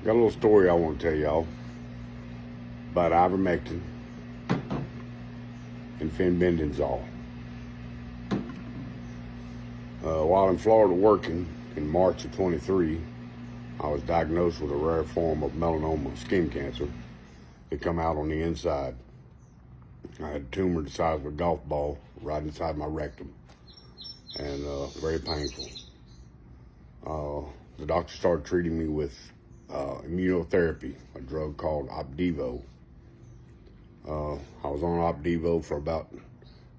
Got a little story I want to tell y'all about ivermectin and fenbendazole. While in Florida working in March of 23, I was diagnosed with a rare form of melanoma skin cancer. It come out on the inside. I had a tumor the size of a golf ball right inside my rectum, and very painful. The doctor started treating me with immunotherapy, a drug called Opdivo. I was on Opdivo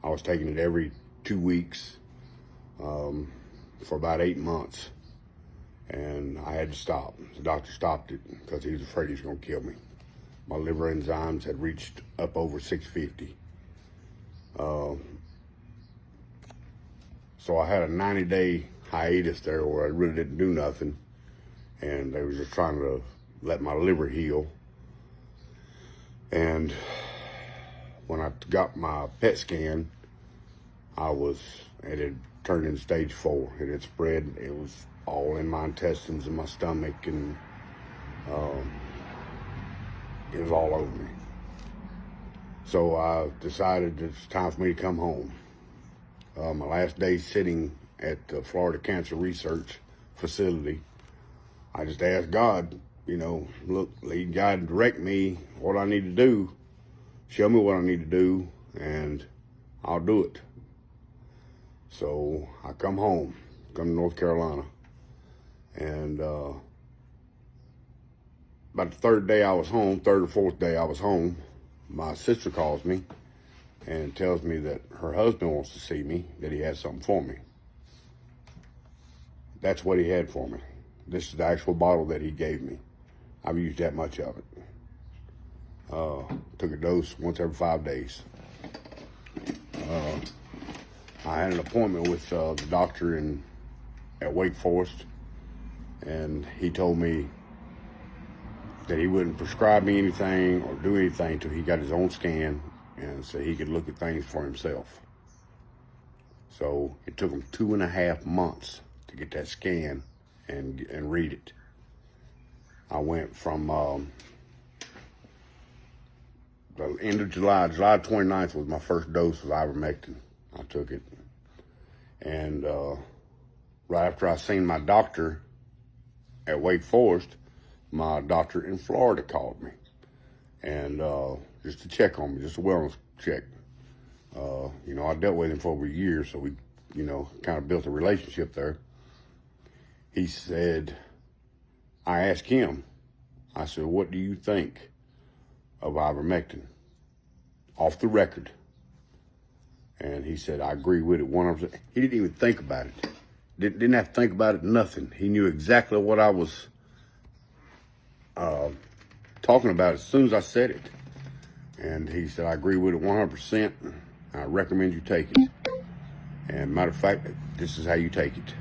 I was taking it every 2 weeks for about 8 months, and I had to stop. The doctor stopped it because he was afraid he was going to kill me. My liver enzymes had reached up over 650. So I had a 90-day hiatus there where I really didn't do nothing, and they were just trying to let my liver heal. And when I got my PET scan, it had turned in stage 4. It had spread. It was all in my intestines and my stomach, and it was all over me. So I decided it's time for me to come home. My last day sitting at the Florida Cancer Research Facility, I just asked God, look, lead, guide, and direct me what I need to do. Show me what I need to do, and I'll do it. So I come home, come to North Carolina, and about the third or fourth day I was home, my sister calls me and tells me that her husband wants to see me, that he has something for me. That's what he had for me. This is the actual bottle that he gave me. I've used that much of it. Took a dose once every 5 days. I had an appointment with the doctor at Wake Forest, and he told me that he wouldn't prescribe me anything or do anything until he got his own scan, and so he could look at things for himself. So it took him 2.5 months to get that scan and read it. I went from the end of July 29th was my first dose of ivermectin. I took it, and right after I seen my doctor at Wake Forest, my doctor in Florida called me, and just to check on me, just a wellness check. I dealt with him for over a year, so we, kind of built a relationship there. He said, I asked him, I said, what do you think of ivermectin? Off the record. And he said, I agree with it 100%. He didn't even think about it. Didn't have to think about it, nothing. He knew exactly what I was talking about as soon as I said it. And he said, I agree with it 100%. I recommend you take it. And matter of fact, this is how you take it.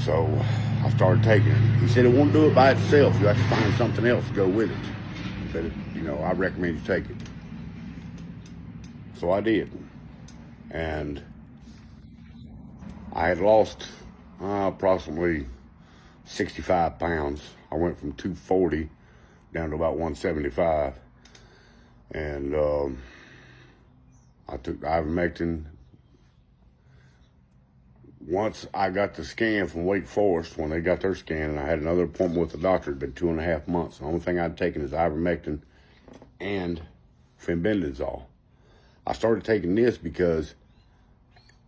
So I started taking it. He said it won't do it by itself. You have to find something else to go with it. But, I recommend you take it. So I did. And I had lost approximately 65 pounds. I went from 240 down to about 175. And I took ivermectin. Once I got the scan from Wake Forest, when they got their scan, and I had another appointment with the doctor, it had been 2.5 months. The only thing I'd taken is ivermectin and fenbendazole. I started taking this because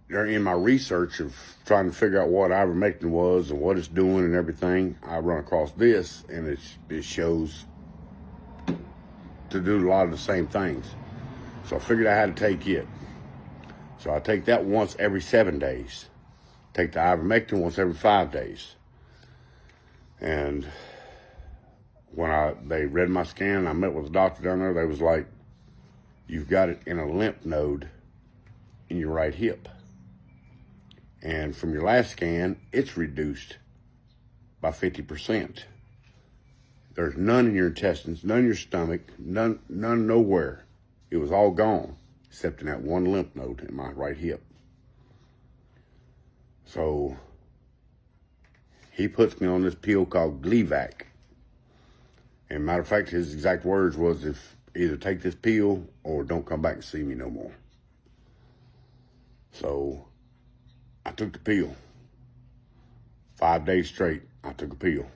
during my research of trying to figure out what ivermectin was and what it's doing and everything, I run across this, and it shows to do a lot of the same things. So I figured I had to take it. So I take that once every 7 days. Take the ivermectin once every 5 days. And when they read my scan, I met with the doctor down there, they was like, you've got it in a lymph node in your right hip. And from your last scan, it's reduced by 50%. There's none in your intestines, none in your stomach, none nowhere. It was all gone, except in that one lymph node in my right hip. So he puts me on this pill called Gleevec. And matter of fact, his exact words was, if either take this pill or don't come back and see me no more. So I took the pill. 5 days straight, I took a pill.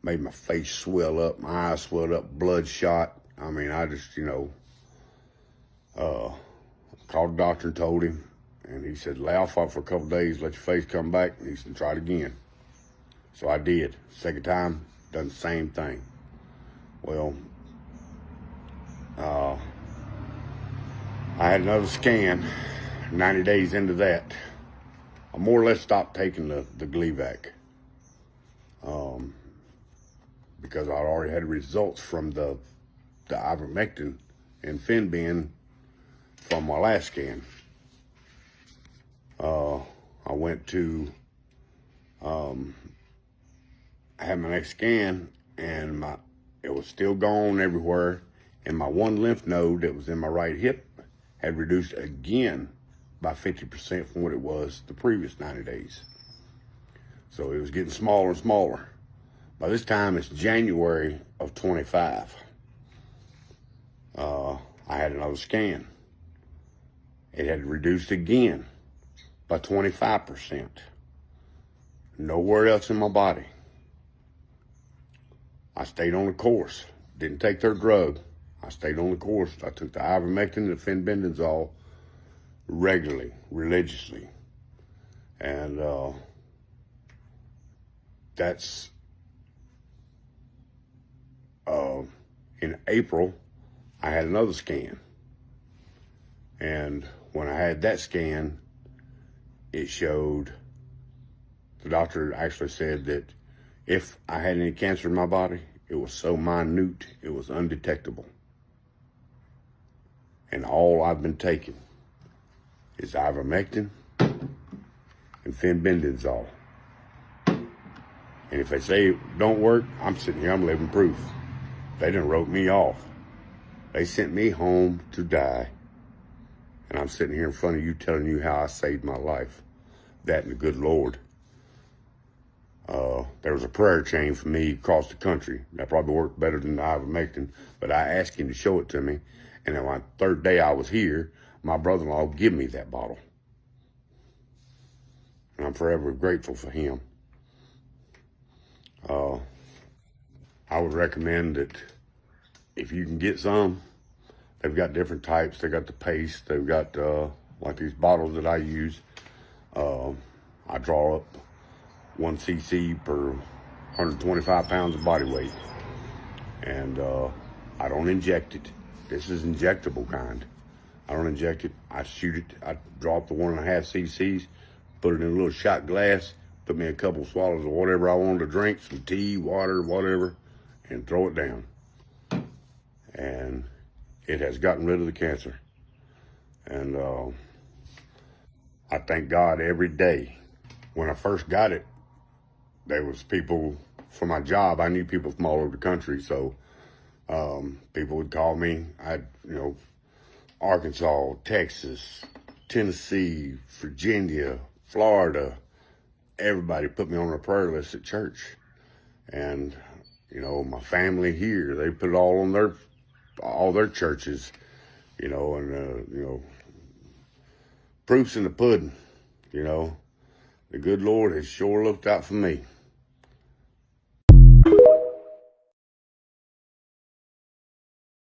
Made my face swell up, my eyes swelled up, bloodshot. I mean, I just, called the doctor and told him, and he said, lay off for a couple of days, let your face come back, and he said, try it again. So I did. Second time, done the same thing. Well, I had another scan. 90 days into that, I more or less stopped taking the Gleevec. Because I already had results from the ivermectin and Fenbid from my last scan. I went to have my next scan, and it was still gone everywhere, and my one lymph node that was in my right hip had reduced again by 50% from what it was the previous 90 days. So it was getting smaller and smaller. By this time, it's January of 25. I had another scan. It had reduced again by 25%. Nowhere else in my body. I stayed on the course. Didn't take their drug. I stayed on the course. I took the ivermectin and the fenbendazole regularly, religiously. And that's in April, I had another scan. And when I had that scan, it showed, the doctor actually said that if I had any cancer in my body, it was so minute, it was undetectable. And all I've been taking is ivermectin and fenbendazole. And if they say it don't work, I'm sitting here, I'm living proof. They done wrote me off. They sent me home to die. And I'm sitting here in front of you telling you how I saved my life. That and the good Lord. There was a prayer chain for me across the country. That probably worked better than the ivermectin, but I asked him to show it to me. And on my third day I was here, my brother-in-law gave me that bottle. And I'm forever grateful for him. I would recommend that if you can get some, they've got different types. They got the paste. They've got like these bottles that I use. I draw up 1 cc per 125 pounds of body weight. And I don't inject it. This is injectable kind. I don't inject it. I shoot it. I draw up the 1.5 cc's, put it in a little shot glass, put me a couple swallows of whatever I wanted to drink, some tea, water, whatever, and throw it down. And it has gotten rid of the cancer. And I thank God every day. When I first got it, there was people for my job. I knew people from all over the country, so people would call me. Arkansas, Texas, Tennessee, Virginia, Florida. Everybody put me on a prayer list at church. And, my family here, they put it all on all their churches, proof's in the pudding, The good Lord has sure looked out for me.